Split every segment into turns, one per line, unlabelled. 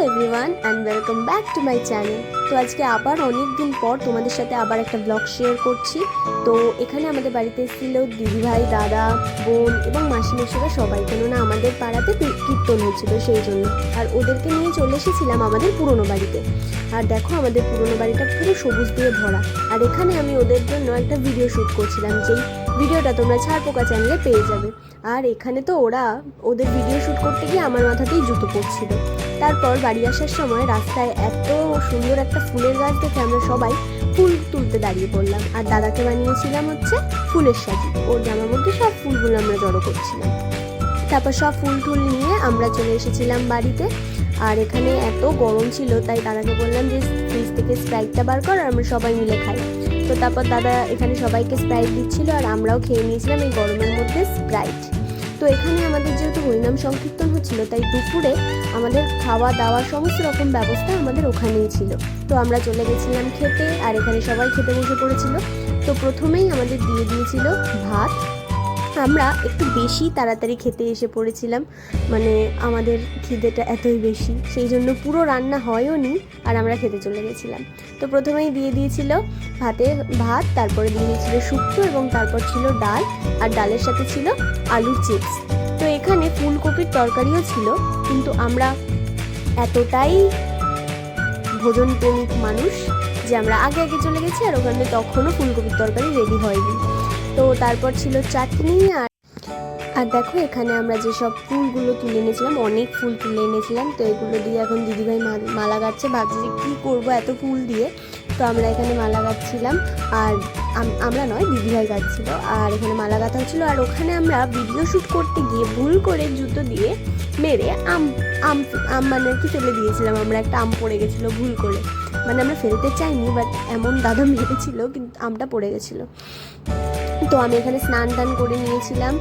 Everyone and welcome back to my channel. তো আজকে আবার অনেক দিন পর তোমাদের সাথে আবার একটা ব্লগ শেয়ার করছি। তো এখানে আমাদের বাড়িতে এসেছিল দিদিভাই, দাদা, বোন এবং মাসিমেশিরা সবাই, কেননা আমাদের পাড়াতে কীর্তন হচ্ছিল সেই জন্য। আর ওদেরকে নিয়ে চলে এসেছিলাম আমাদের পুরনো বাড়িতে। আর দেখো আমাদের পুরনো বাড়িটা পুরো সবুজ দিয়ে ভরা। আর এখানে আমি ওদের জন্য একটা ভিডিও শ্যুট করছিলাম, যেই ভিডিওটা তোমরা ছাড়পোকা চ্যানেলে পেয়ে যাবে। আর এখানে তো ওদের ভিডিও শ্যুট করতে গিয়ে আমার মাথাতেই জুতো পড়ছিল। তারপর বাড়ি আসার সময় রাস্তায় এত সুন্দর একটা ফুলের গাছ দেখে আমরা সবাই ফুল তুলতে দাঁড়িয়ে পড়লাম। আর দাদাকে বানিয়েছিলাম হচ্ছে ফুলের সাজি, ওর জামার মধ্যে সব ফুলগুলো আমরা জড়ো করছিলাম। তারপর সব ফুল টুল নিয়ে আমরা চলে এসেছিলাম বাড়িতে। আর এখানে এত গরম ছিল, তাই দাদাকে বললাম যে ফ্রিজ থেকে স্প্রাইটটা বার কর, আর আমরা সবাই মিলে খাই। তো তারপর দাদা এখানে সবাইকে স্প্রাইট দিচ্ছিল, আর আমরাও খেয়ে নিয়েছিলাম এই গরমের মধ্যে স্প্রাইট। তো এখানে আমাদের যেহেতু হরিনাম সংকীর্তন হচ্ছিল, তাই দুপুরে আমাদের খাওয়া দাওয়া সমস্ত রকম ব্যবস্থা আমাদের ওখানেই ছিল। তো আমরা চলে গেছিলাম খেতে, আর এখানে সবাই খেতে বসে পড়েছিল। তো প্রথমেই আমাদের দিয়ে দিয়েছিল ভাত। আমরা একটু বেশি তাড়াতাড়ি খেতে এসে পড়েছিলাম, মানে আমাদের খিদেটা এতই বেশি, সেই জন্য পুরো রান্না হয়ও নি, আর আমরা খেতে চলে গেছিলাম। তো প্রথমেই দিয়ে দিয়েছিল ভাত, তারপরে দিয়ে দিয়েছিল শুক্তো, এবং তারপর ছিল ডাল, আর ডালের সাথে ছিল আলুর চিপস। তো এখানে ফুলকপির তরকারিও ছিল, কিন্তু আমরা এতটাই ভোজন প্রেমিক মানুষ যে আমরা আগে আগে চলে গেছি, আর ওখানে তখনও ফুলকপির তরকারি রেডি হয়নি। তো তারপর ছিল চাটনি। আর দেখো এখানে আমরা যেসব ফুলগুলো তুলে এনেছিলাম, অনেক ফুল তুলে এনেছিলাম। তো এগুলো দিয়ে এখন দিদিভাই মালা গাচ্ছে, ভাবছি যে কী করবো এত ফুল দিয়ে। তো আমরা এখানে মালা গাচ্ছিলাম, আর আমরা নয়, দিদিভাই গাচ্ছিল, আর এখানে মালা গাঁথা হচ্ছিল। আর ওখানে আমরা ভিডিও শ্যুট করতে গিয়ে ভুল করে জুতো দিয়ে মেরে আম মানে কি ফেলে দিয়েছিলাম। আমরা একটা আম পড়ে গেছিলো ভুল করে, মানে আমরা ফেলতে চাইনি, বাট এমন দাদা মেরেছিল, কিন্তু আমটা পড়ে গেছিলো। তো আমি এখানে স্নান টান করে নিয়েছিলাম,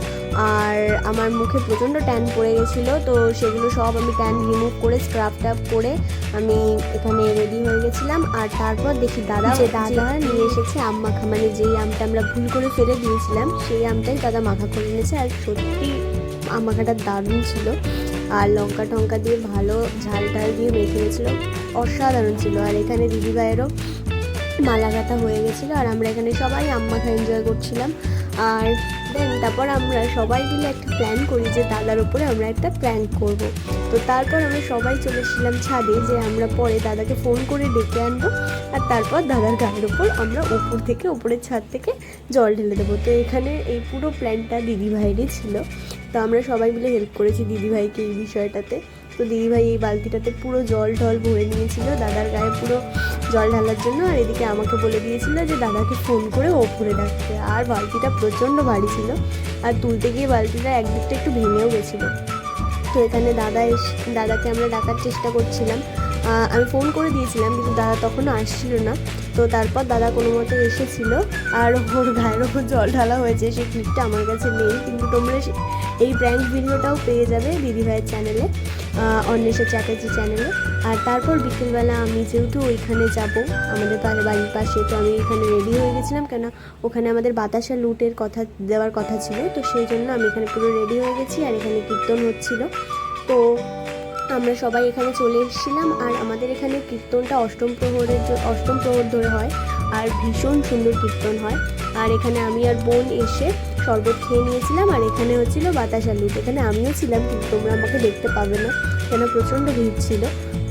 আর আমার মুখে প্রচণ্ড ট্যান পড়ে গেছিলো। তো সেগুলো সব আমি ট্যান রিমুভ করে স্ক্রাব টাপ করে আমি এখানে রেডি হয়ে গেছিলাম। আর তারপর দেখি দাদা নিয়ে এসেছে আম মাখা, মানে যেই আমটা আমরা ভুল করে ফেলে দিয়েছিলাম সেই আমটাই দাদা মাখা করে নিয়েছে। আর সত্যি আম মাখাটা দারুণ ছিল, আর লঙ্কা টঙ্কা দিয়ে ভালো ঝাল টাল দিয়ে মেখে গেছিলো, অসাধারণ ছিল। আর এখানে দিদিভাইয়েরও মালা গাঁথা হয়ে গেছিলো, আর আমরা এখানে সবাই আম মাখা এনজয় করছিলাম। আর তারপর আমরা সবাই মিলে একটা প্ল্যান করি যে দাদার উপরে আমরা একটা প্র্যাঙ্ক করব। তো তারপর আমরা সবাই চলে এসেছিলাম ছাদে, যে আমরা পরে দাদাকে ফোন করে ডেকে আনবো, আর তারপর দাদার গায়ের ওপর আমরা উপরের ছাদ থেকে জল ঢেলে দেবো। তো এখানে এই পুরো প্ল্যানটা দিদিভাইয়েরই ছিল। তো আমরা সবাই মিলে হেল্প করেছি দিদিভাইকে এই বিষয়টাতে। তো দিদিভাই এই বালতিটাতে পুরো জল ভরে নিয়েছিল দাদার গায়ে পুরো জল ঢালার জন্য, আর এদিকে আমাকে বলে দিয়েছিল যে দাদাকে ফোন করে ওপরে ডাকতে। আর বালতিটা প্রচণ্ড ভারী ছিল, আর তুলতে গিয়ে বালতিটা একদিকটা একটু ভেঙেও গেছিলো। তো এখানে দাদাকে আমরা ডাকার চেষ্টা করছিলাম, আমি ফোন করে দিয়েছিলাম, কিন্তু দাদা তখনও আসছিল না। তো তারপর দাদা কোনো মতো এসেছিলো, আর ওর গায়ের ওপর জল ঢালা হয়েছে, সেই ক্লিপটা আমার কাছে নেই, কিন্তু তোমরা এই প্র্যাঙ্ক ভিডিওটাও পেয়ে যাবে দিদিভাইয়ের চ্যানেলে, অন্বেষা চ্যাটার্জি চ্যানেলে। আর তারপর বিকেলবেলা আমি যেহেতু ওইখানে যাব আমাদের বাড়ির পাশে, তো আমি এখানে রেডি হয়ে গেছিলাম, কেন ওখানে আমাদের বাতাসা লুটের কথা দেওয়ার কথা ছিল। তো সেই জন্য আমি এখানে পুরো রেডি হয়ে গেছি, আর এখানে কীর্তন হচ্ছিল। তো আমরা সবাই এখানে চলে এসেছিলাম, আর আমাদের এখানে কীর্তনটা অষ্টম প্রহর ধরে হয়, আর ভীষণ সুন্দর কীর্তন হয়। আর এখানে আমি আর বোন এসে শরবত খেয়ে নিয়েছিলাম, আর এখানে হচ্ছিল বাতাসা লুট। এখানে আমিও ছিলাম, কিন্তু তোমরা আমাকে দেখতে পাবে না, কেন প্রচণ্ড ভিড় ছিল।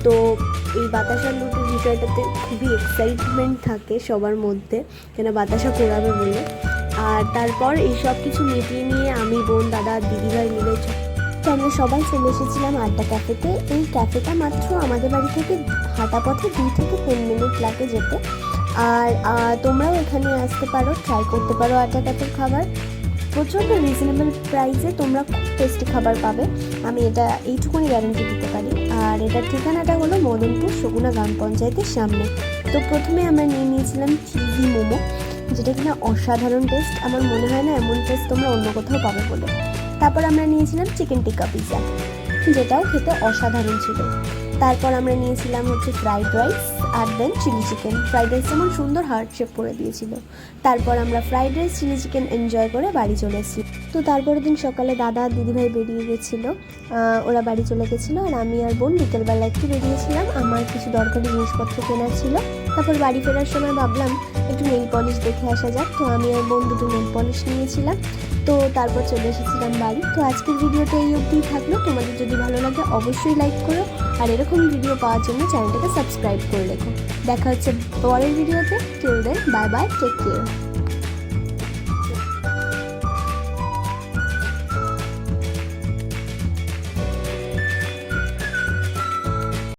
তো এই বাতাসা লুটের বিষয়টাতে খুবই এক্সাইটমেন্ট থাকে সবার মধ্যে, কেন বাতাসা পোড়াবে বলে। আর তারপর এই সব কিছু মিটিয়ে নিয়ে আমি, বোন, দাদা, দিদিভাই মিলে তো আমরা সবাই চলে এসেছিলাম আড্ডা ক্যাফেতে। এই ক্যাফেটা মাত্র আমাদের বাড়ি থেকে হাঁটা পথে 2 থেকে 10 মিনিট লাগে যেতে। আর তোমরাও এখানে আসতে পারো, ট্রাই করতে পারো আড্ডা ক্যাফের খাবার। প্রচণ্ড রিজনেবল প্রাইসে তোমরা খুব টেস্টি খাবার পাবে, আমি এইটুকুনি গ্যারেন্টি দিতে পারি। আর এটার ঠিকানাটা হলো মদনপুর সগুনা গ্রাম পঞ্চায়েতের সামনে। তো প্রথমে আমরা নিয়েছিলাম চিজি মোমো, যেটা কিনা অসাধারণ টেস্ট, আমার মনে হয় না এমন টেস্ট তোমরা অন্য কোথাও পাবে বলে। তারপর আমরা নিয়েছিলাম চিকেন টিক্কা পিৎজা, যেটাও খেতে অসাধারণ ছিল। তারপর আমরা নিয়েছিলাম হচ্ছে ফ্রাইড রাইস আর then chilli chicken. Fried rice যেমন সুন্দর হার্ট শেপ করে দিয়েছিল। তারপর আমরা fried rice chilli chicken enjoy করে বাড়ি চলে এসেছি। তো তারপরের দিন সকালে দাদা আর দিদিভাই বেরিয়ে গেছিলো, ওরা বাড়ি চলে গেছিলো, আর আমি আর বোন বিকেলবেলা একটু বেরিয়েছিলাম, আমার কিছু দরকারি জিনিসপত্র কেনার ছিল। তারপর বাড়ি ফেরার সময় ভাবলাম একটু নেল পলিশ দেখে আসা যাক, তো আমি আর বোন দুটো নেল পলিশ নিয়েছিলাম। তো তারপর চলে এসেছিলাম বাড়ি। তো আজকের ভিডিওটা এই অবধিই থাকলো। তোমাদের যদি ভালো লাগে অবশ্যই লাইক করো, আর এরকম ভিডিও পাওয়ার জন্য চ্যানেলটাকে সাবস্ক্রাইব করে রেখো। দেখা হচ্ছে পরের ভিডিওতে। Till then bye bye, take care.